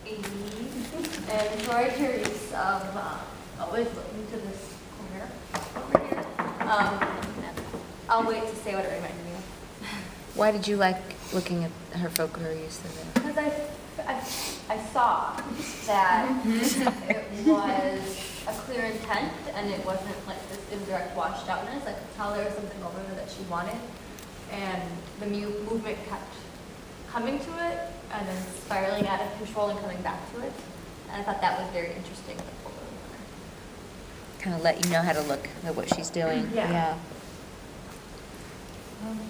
Amy and Tori Therese of always looking to this corner over here. I'll wait to say what it reminded me of. Why did you like looking at her folk her use of it? Because I saw that it was a clear intent and it wasn't like this indirect washed outness. I could tell there was something over there that she wanted, and the movement kept coming to it and then spiraling out of control and coming back to it. And I thought that was very interesting. Kind of let you know how to look at what she's doing. Yeah.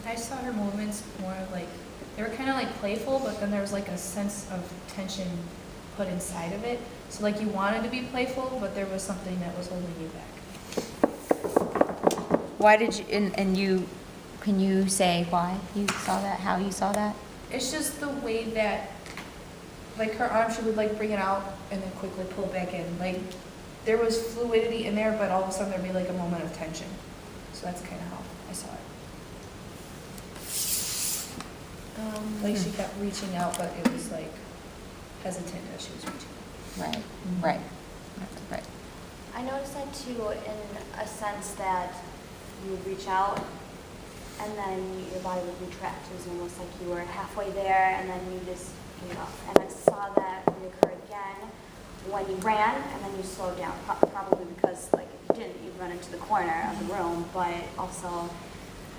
I saw her movements more like, they were kind of like playful, but then there was like a sense of tension put inside of it. So like you wanted to be playful, but there was something that was holding you back. Why did you, and you, can you say why you saw that, how you saw that? It's just the way that, like her arm, she would like bring it out and then quickly pull it back in. Like there was fluidity in there, but all of a sudden there'd be like a moment of tension. So that's kind of how I saw it. Like she kept reaching out, but it was like hesitant as she was reaching out. Right, right, right. I noticed that too in a sense that you would reach out and then your body would retract. It was almost like you were halfway there and then you just gave up. And I saw that reoccur again when you ran and then you slowed down, probably because like if you didn't, you'd run into the corner of the room, but also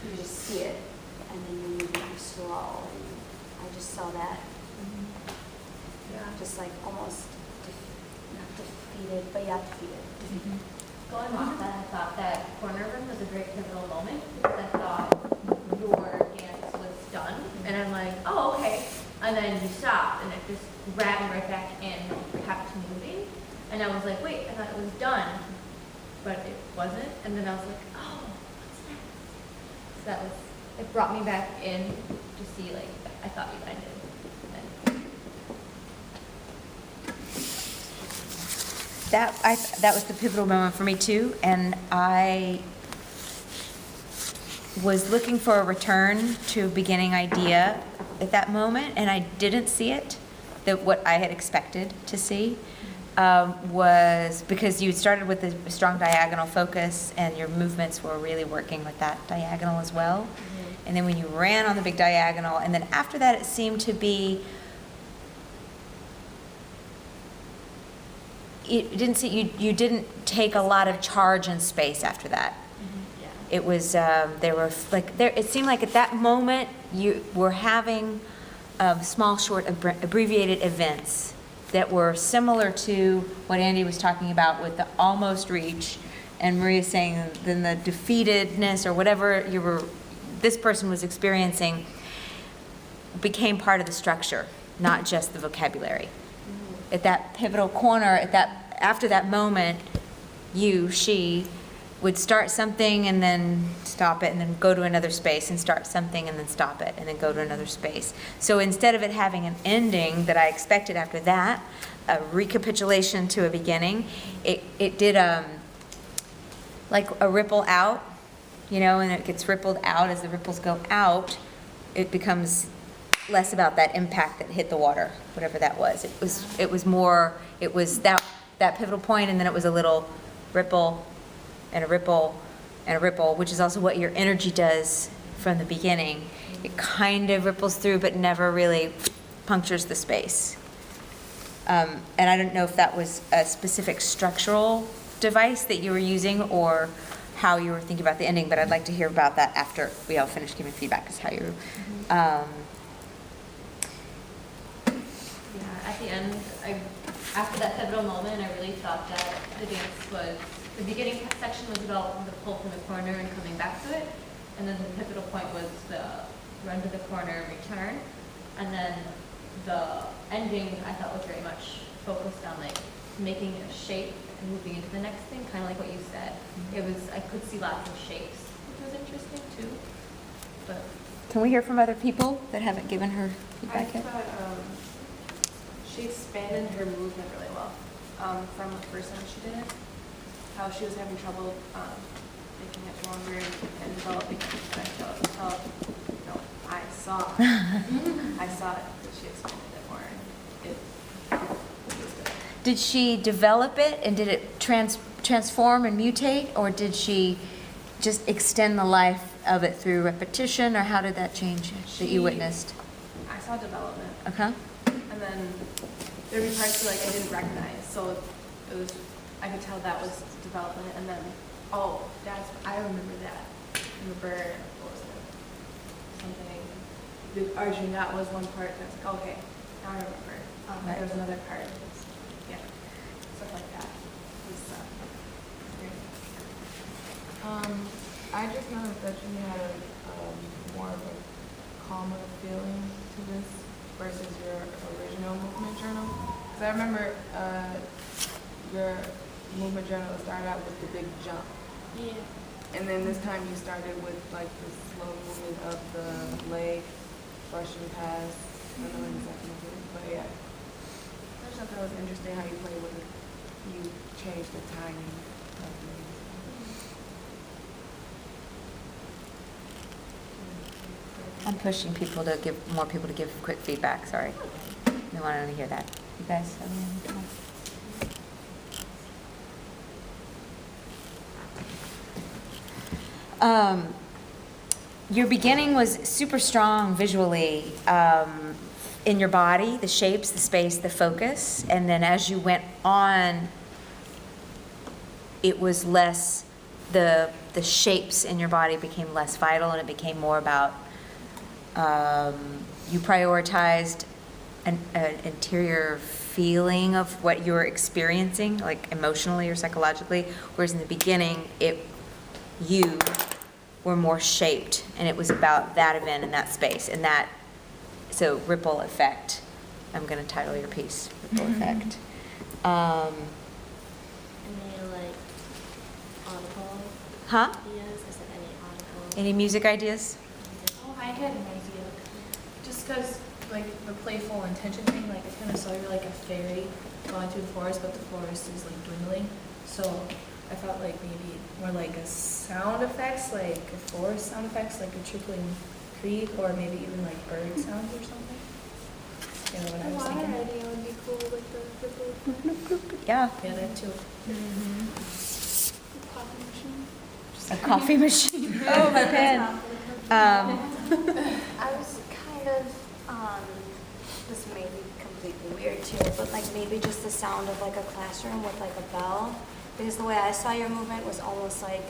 you just see it and then you move very slow. And I just saw that, just like almost not defeated, but yeah, defeated. Going off that, I thought that corner room was a great pivotal moment because I thought your dance was done. And I'm like, oh, okay. And then you stopped and it just grabbed me right back in and kept moving. And I was like, wait, I thought it was done. But it wasn't. And then I was like, oh, what's next? So that was, it brought me back in to see, like, I thought you ended. That was the pivotal moment for me too, and I was looking for a return to a beginning idea at that moment, and I didn't see it. That what I had expected to see was because you started with a strong diagonal focus, and your movements were really working with that diagonal as well. And then when you ran on the big diagonal, and then after that, it seemed to be. You didn't take a lot of charge in space after that. Yeah. It was it seemed like at that moment you were having small, short, abbreviated events that were similar to what Andy was talking about with the almost reach, and Maria saying then the defeatedness or whatever this person was experiencing became part of the structure, not just the vocabulary. At that pivotal corner, after that moment, she would start something and then stop it and then go to another space and start something and then stop it and then go to another space. So instead of it having an ending that I expected after that, a recapitulation to a beginning, it did like a ripple out, and it gets rippled out. As the ripples go out, it becomes less about that impact that hit the water, whatever that was. It was more, it was that pivotal point, and then it was a little ripple and a ripple and a ripple, which is also what your energy does from the beginning. It kind of ripples through, but never really punctures the space. And I don't know if that was a specific structural device that you were using or how you were thinking about the ending, but I'd like to hear about that after we all finish giving feedback, is how you At the end, after that pivotal moment, I really thought that the beginning section was about the pull from the corner and coming back to it, and then the pivotal point was the run to the corner, return, and then the ending I thought was very much focused on like making a shape and moving into the next thing, kind of like what you said. I could see lots of shapes, which was interesting too. But Can we hear from other people that haven't given her I feedback yet? thought she expanded her movement really well from the first time she did it. How she was having trouble making it longer and developing it. And I saw it that she expanded it more. Did she develop it and did it transform and mutate, or did she just extend the life of it through repetition, or how did that change that you witnessed? I saw development, Okay. and then there'd be parts where like I didn't recognize, so it was, I could tell that was development, and then, oh, I remember that. I remember, what was it? Something, the Arjun, that was one part, that was like, okay, now I remember. Right. There was another part, yeah, stuff like that. It was, great. I just noticed that you had more of a calmer feeling to this versus your original movement journal. Because I remember your movement journal started out with the big jump. Yeah. And then this time you started with like the slow movement of the leg brushing past. I don't know exactly what it is, but yeah. I just thought that was interesting how you play with it. You changed the timing of the I'm pushing people to give, more people to give quick feedback, sorry. They wanted to hear that. You guys have any? Your beginning was super strong visually, in your body, the shapes, the space, the focus, and then as you went on, it was less, the shapes in your body became less vital, and it became more about, you prioritized an interior feeling of what you were experiencing, like emotionally or psychologically, whereas in the beginning, you were more shaped, and it was about that event and that space, and that, so ripple effect. I'm gonna title your piece, Ripple Effect. Any like audible Huh? ideas? Is there any audible? Any music ideas? Oh, I had an idea. Just because, like, the playful intention thing, like, I kind of saw you're like a fairy going through the forest, but the forest is like dwindling. So I thought like maybe more like a sound effects, like a forest sound effects, like a trickling creek, or maybe even like bird sounds or something. You know what I was thinking? idea would be cool with the ripple Yeah, Yeah, that too. coffee machine. a coffee machine. Oh, my pen. I was kind of, this may be completely weird too, but like maybe just the sound of like a classroom with like a bell. Because the way I saw your movement was almost like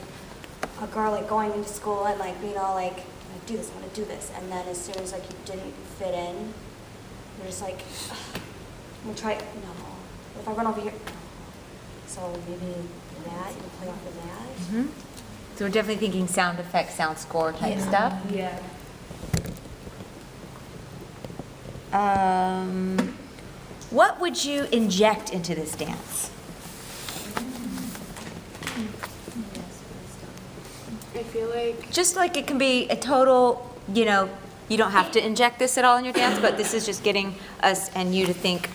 a girl like going into school and like being all like, I'm gonna do this, I'm gonna do this. And then as soon as like you didn't fit in, you're just like, "Ugh, I'm gonna try, no. If I run over here, no." So maybe that, you can play off of that. Mhm. So we're definitely thinking sound effects, sound score type stuff. Yeah. What would you inject into this dance? I feel like Just like it can be a total, you know, you don't have to inject this at all in your dance, but this is just getting us and you to think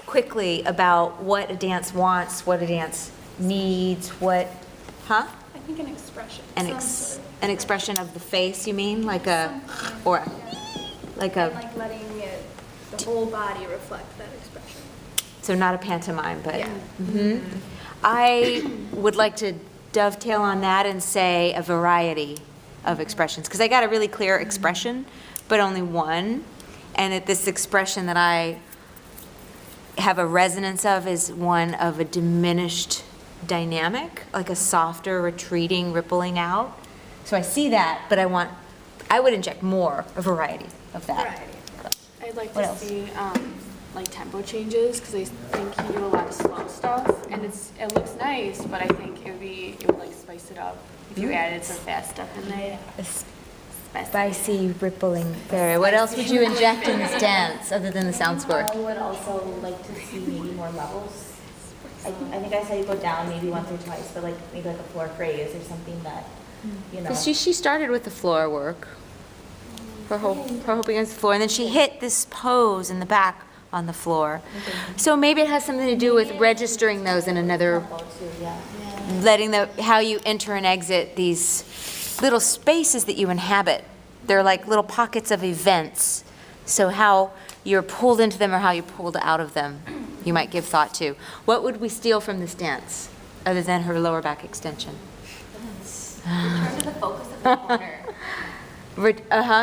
quickly about what a dance wants, what a dance needs, what, huh? I think an expression. An expression of the face, you mean? Like a, or, like a, Like letting it, the whole body reflect that expression. so not a pantomime, but. Yeah. Mhm. I would like to dovetail on that and say a variety of expressions, because I got a really clear expression, but only one. And that this expression that I have a resonance of is one of a diminished dynamic, like a softer, retreating, rippling out. So I see that, but I would inject more, a variety of that. Variety. I'd like What to else? see like tempo changes because I think you do a lot of slow stuff and it looks nice, but I think it would like spice it up if you added some fast stuff in there. A spicy, rippling fairy. What else would you inject in this dance, other than the sound score? I would also like to see maybe more levels. I think I saw you go down maybe once or twice, but like maybe like a floor phrase or something that, you know. Because she started with the floor work, her hope against the floor, and then she hit this pose in the back on the floor. So maybe it has something to do with registering those in another, Tempo too, yeah. letting how you enter and exit these little spaces that you inhabit. They're like little pockets of events. So how you're pulled into them or how you're pulled out of them. you might give thought to. What would we steal from this dance, other than her lower back extension? Return to the focus of the corner.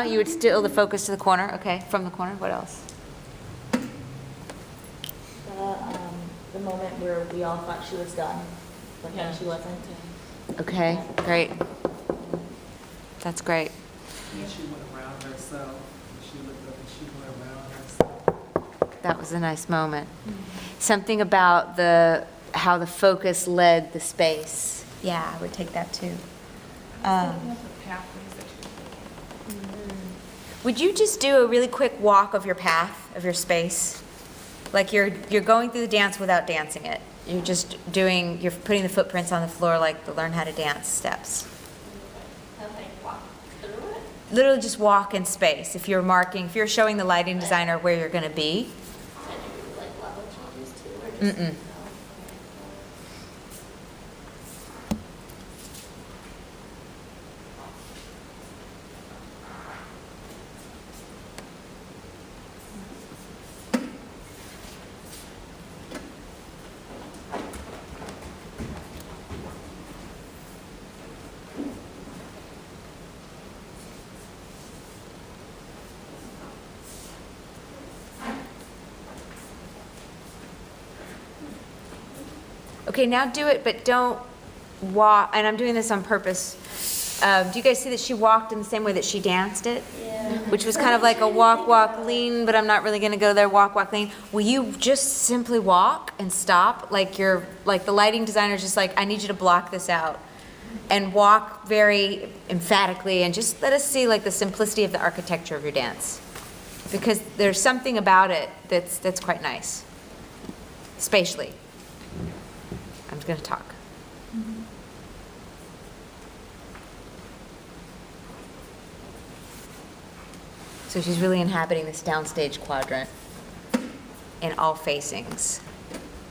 You would steal the focus to the corner, okay, from the corner, what else? The moment where we all thought she was done, but then she wasn't. Okay, great. That's great. And she went around herself. She looked up and she went around herself. That was a nice moment. Something about how the focus led the space. Yeah, I would take that too. Would you just do a really quick walk of your path, of your space? Like you're going through the dance without dancing it. You're putting the footprints on the floor like the learn how to dance steps. Literally just walk in space. If you're showing the lighting designer where you're gonna be. Mm-mm. Okay, now do it, but don't walk, and I'm doing this on purpose. Do you guys see that she walked in the same way that she danced it? Yeah. Which was kind of like a walk, walk, lean, but I'm not really gonna go there, walk, walk, lean. Will you just simply walk and stop? Like the lighting designer's just like, I need you to block this out. And walk very emphatically and just let us see like the simplicity of the architecture of your dance. Because there's something about it that's quite nice, spatially. I'm just going to talk. So she's really inhabiting this downstage quadrant in all facings.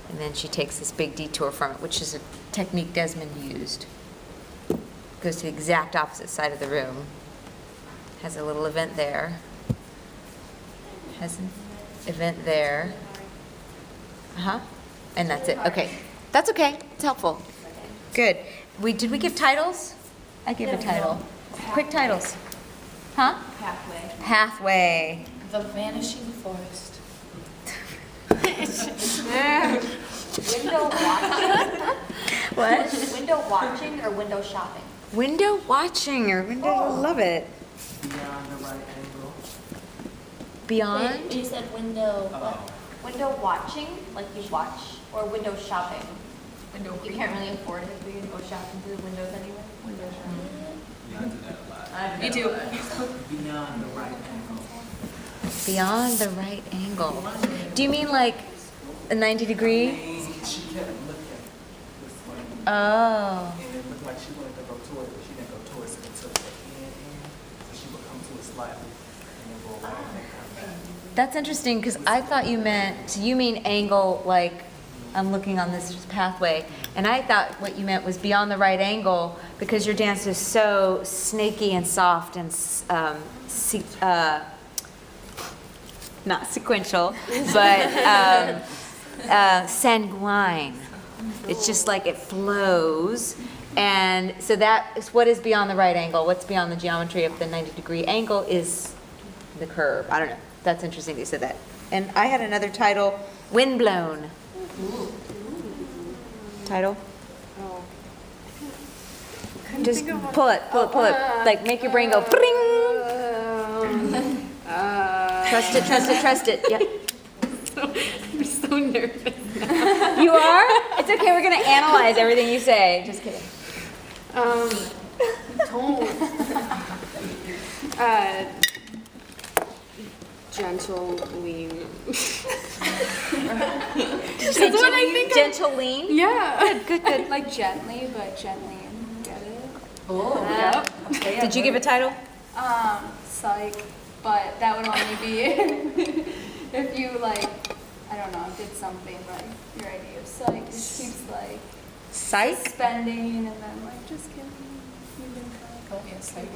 And then she takes this big detour from it, which is a technique Desmond used. Goes to the exact opposite side of the room. Has a little event there. Has an event there. Uh-huh. And that's it. Okay. That's okay. It's helpful. Good. Did we give titles? I gave a title. Quick titles. Huh? Pathway. Pathway. The Vanishing Forest. Window watching? What? Window watching or window shopping? Window watching or window, I love it. Beyond the right angle. Beyond? You said window, Oh. Window watching, like you watch, or window shopping? You can't really afford it, but you can go shopping through the windows anyway. Yeah, I do that a lot. Me too. Beyond the right angle. Beyond the right angle. Do you mean like a 90 degree? She kept looking this way. Oh. And it looked like she wanted to go towards it, but she didn't go towards it until the end. So she would come to it slightly and then go away and then come back. That's interesting because I thought you mean angle like I'm looking on this pathway, and I thought what you meant was beyond the right angle because your dance is so snaky and soft and not sequential, but sanguine. It's just like it flows. And so that is what is beyond the right angle. What's beyond the geometry of the 90-degree angle is the curve. I don't know. That's interesting that you said that. And I had another title, Windblown. Title? Oh. Just pull it. Like make your brain go, bring. Trust it. Yep. I'm so nervous. You are? It's okay. We're going to analyze everything you say. Just kidding. Don't. Gentle lean. That's what I think. Gentle lean? Yeah. Good. Like gently, but gently. Get it? Oh, Yep. Did you give a title? Psych. But that would only be if you like, I don't know, did something like your idea of psych just keeps like Psych? spending and then like just kidding. Oh, yes, like.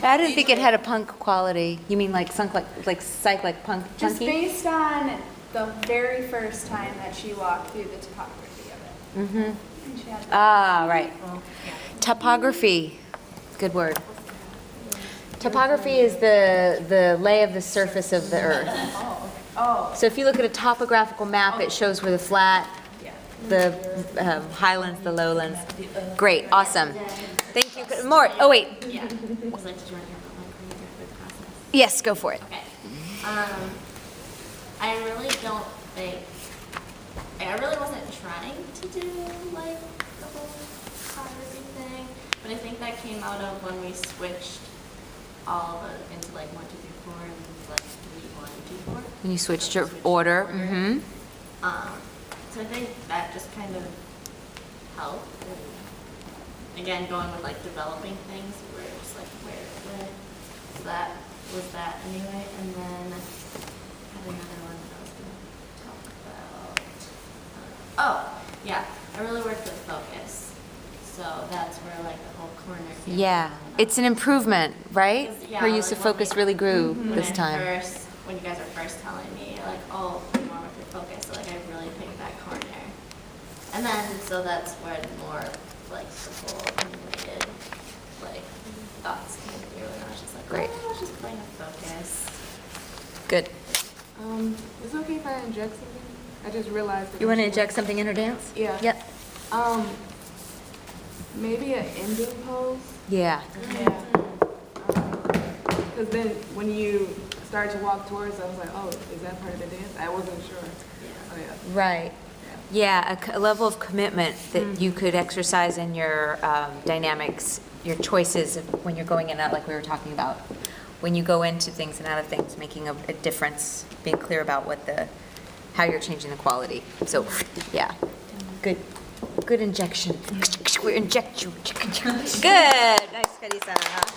I didn't think it had a punk quality. You mean like psych like punk Just punky? based on the very first time that she walked through the topography of it. Mm-hmm. And she had Ah, right. Topography, good word. Topography is the lay of the surface of the earth. Oh, So if you look at a topographical map, it shows where the flat, the highlands, the lowlands. Great, awesome. Thank you. More, oh wait, Yeah. So, did you want to hear about my choreographic process? yes, go for it. Okay. I really don't think, I really wasn't trying to do like the whole choreography thing, but I think that came out of when we switched all of it into like 1, 2, 3, 4 and like 3, 1, 2, 4. When you switched your order, mm-hmm. So I think that just kind of helped. And again, going with like developing things, we were just like, where? So that was that anyway. And then I had another one that I was going to talk about. Oh, yeah, I really worked with focus. So that's where like the whole corner came Yeah, from. it's an improvement, right? Yeah, Her use like of when focus we- really grew When this time. when you guys were first telling me, like, oh, more with your focus, so like I really picked that corner. And then, so that's where more, like, the whole unrelated, like, thoughts came through, and I was just like, Great. oh, I was just playing with focus. Good. Is it okay if I inject something? I just realized. that You want to she inject something in her dance? Yeah. Yep. Maybe an ending pose. Yeah. Yeah. Because then when you started to walk towards, I was like, oh, is that part of the dance? I wasn't sure. Oh, yeah. Right. Yeah, a level of commitment that you could exercise in your dynamics, your choices of when you're going in and out, like we were talking about. When you go into things and out of things, making a difference, being clear about how you're changing the quality. So, yeah, good injection. We inject you. Good. Nice, Carissa.